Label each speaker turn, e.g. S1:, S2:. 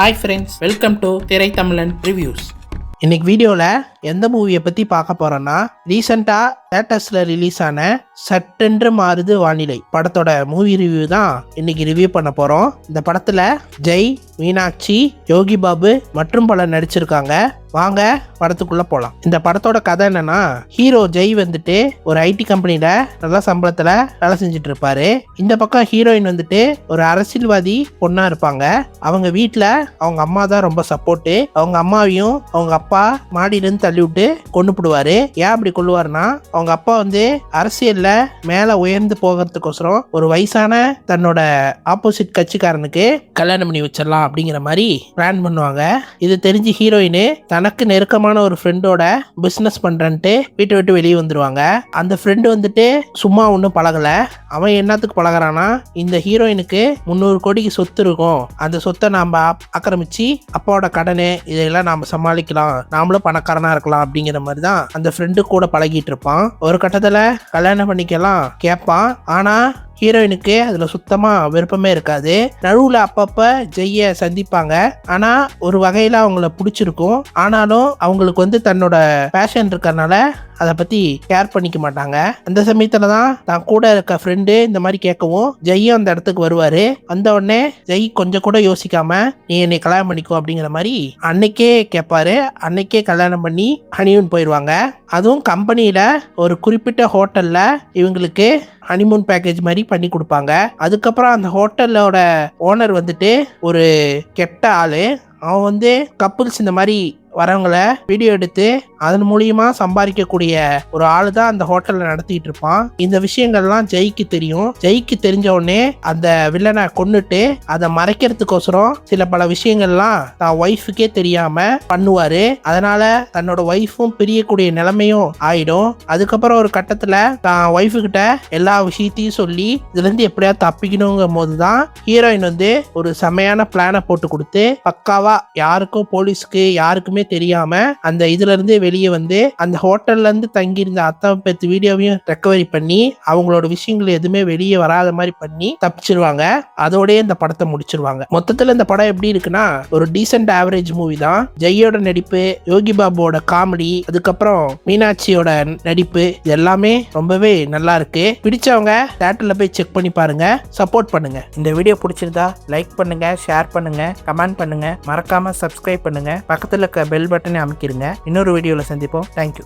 S1: Hi friends, welcome to திரை தமிழன் reviews.
S2: இன்னைக்கு வீடியோவில் எந்த மூவியை பற்றி பார்க்க போகிறோன்னா, ரீசெண்டாக தேட்டர்ஸில் ரிலீஸ் ஆன சட்டென்று மாறுது வானிலை படத்தோட மூவி ரிவ்யூ தான் இன்னைக்கு ரிவ்யூ பண்ண போகிறோம். இந்த படத்தில் ஜெய், மீனாட்சி, யோகி பாபு மற்றும் பலர் நடிச்சிருக்காங்க. வாங்க படத்துக்குள்ளே போகலாம். இந்த படத்தோட கதை என்னன்னா, ஹீரோ ஜெய் வந்துட்டு ஒரு ஐடி கம்பெனியில் நல்ல சம்பளத்தில் வேலை செஞ்சுட்டு இருப்பாரு. இந்த பக்கம் ஹீரோயின் வந்துட்டு ஒரு அரசியல்வாதி பொண்ணா இருப்பாங்க. அவங்க வீட்டில் அவங்க அம்மா தான் ரொம்ப சப்போர்ட்டு. அவங்க அம்மாவையும் அவங்க அப்பா மாடியிலேருந்து தள்ளி விட்டு கொண்டு போடுவாரு. ஏன் அப்படி கொள்ளுவாருன்னா, அவங்க அப்பா வந்து அரசியல்ல மேல உயர்ந்து போகிறதுக்கோசரம் ஒரு வயசான தன்னோட ஆப்போசிட் கட்சிக்காரனுக்கு கல்யாணம் பண்ணி வச்சிடலாம் அப்படிங்கிற மாதிரி பிளான் பண்ணுவாங்க. இது தெரிஞ்சு ஹீரோயின் தனக்கு நெருக்கமான ஒரு ஃப்ரெண்டோட பிசினஸ் பண்றேன்ட்டு வீட்டை விட்டு வெளியே வந்துருவாங்க. அந்த ஃப்ரெண்டு வந்துட்டு சும்மா ஒன்றும் பழகல. அவன் என்னத்துக்கு பழகிறானா, இந்த ஹீரோயினுக்கு 300 கோடிக்கு சொத்து இருக்கும், அந்த சொத்தை நாம ஆக்கிரமிச்சு அப்பாவோட கடனு இதெல்லாம் நாம சமாளிக்கலாம், நாமளும் பணக்காரனா இருக்கலாம் அப்படிங்கிற மாதிரி தான் அந்த ஃப்ரெண்டு கூட பழகிட்டு இருப்பான். ஒரு கட்டத்துல கல்யாணம் பண்ணிக்கலாம் கேட்பான். ஆனா ஹீரோயினுக்கு அதுல சுத்தமா விருப்பமே இருக்காது. நடுவுல அப்பப்ப ஜெய்ய சந்திப்பாங்க. ஆனா ஒரு வகையில அவங்கள பிடிச்சிருக்கும். ஆனாலும் அவங்களுக்கு வந்து தன்னோட பேஷன் இருக்கறனால அதை பத்தி கேர் பண்ணிக்க மாட்டாங்க. அந்த சமயத்துல தான் கூட இருக்க ஃப்ரெண்டு இந்த மாதிரி கேட்கவும் ஜெய்யும் அந்த இடத்துக்கு வருவாரு. வந்த உடனே ஜெய் கொஞ்சம் கூட யோசிக்காம நீ என்னை கல்யாணம் பண்ணிக்கோ அப்படிங்கிற மாதிரி அன்னைக்கே கேட்பாரு. அன்னைக்கே கல்யாணம் பண்ணி ஹனிமூன் போயிடுவாங்க. அதுவும் கம்பெனியில ஒரு குறிப்பிட்ட ஹோட்டல்ல இவங்களுக்கு ஹனிமூன் பேக்கேஜ் மாதிரி பண்ணி கொடுப்பாங்க. அதுக்கப்புறம் அந்த ஹோட்டலோட ஓனர் வந்துட்டு ஒரு கெட்ட ஆளு. அவன் வந்து கப்புள்ஸ் இந்த மாதிரி வரவங்களை வீடியோ எடுத்து அதன் மூலியமா சம்பாதிக்கக்கூடிய ஒரு ஆளு தான் அந்த ஹோட்டல்ல நடத்திட்டு இருப்பான். இந்த விஷயங்கள்லாம் ஜெய்க்கு தெரியும். ஜெய்க்கு தெரிஞ்ச உடனே அந்த வில்லனை கொன்னுட்டு அதை மறைக்கிறதுக்கோசரம் சில பல விஷயங்கள்லாம் தான் ஒய்ஃபுக்கே தெரியாம பண்ணுவாரு. அதனால தன்னோட ஒய்ஃபும் பிரியக்கூடிய நிலைமையும் ஆயிடும். அதுக்கப்புறம் ஒரு கட்டத்துல தான் ஒய்ஃபு கிட்ட எல்லா விஷயத்தையும் சொல்லி இதுல இருந்து எப்படியா தப்பிக்கணுங்கும் போதுதான் ஹீரோயின் வந்து ஒரு செமையான பிளானை போட்டு கொடுத்து பக்காவா யாருக்கும் போலீஸ்க்கு யாருக்குமே தெரியாம அந்த இதுல இருந்து வெளியே வந்து அந்த ஹோட்டல்ல இருந்து தங்கியிருந்த அத்தனை பேத்து வீடியோவையும் ரெக்கவரி பண்ணி அவங்களோட விஷயங்கள் எதுவுமே வெளியே வராத மாதிரி பண்ணி தப்பிச்சிருவாங்க. அதோடய இந்த படத்தை முடிச்சிருவாங்க. மொத்தத்துல இந்த படம் எப்படி இருக்குன்னா, ஒரு டீசென்ட் ஆவரேஜ் மூவி தான். ஜெய்யோட நடிப்பு, யோகி பாபுவோட காமெடி, அதுக்கப்புறம் மீனாட்சியோட நடிப்பு எல்லாமே ரொம்பவே நல்லா இருக்கு. பிடிச்சவங்க தியேட்டர்ல போய் செக் பண்ணி பாருங்க, சப்போர்ட் பண்ணுங்க. இந்த வீடியோ பிடிச்சிருந்தா லைக் பண்ணுங்க, ஷேர் பண்ணுங்க, கமெண்ட் பண்ணுங்க, மறக்காம சப்ஸ்கிரைப் பண்ணுங்க, பக்கத்துல இருக்க பெல் பட்டனை அமைக்கிருங்க. இன்னொரு வீடியோல சந்திப்போம். தேங்க்யூ.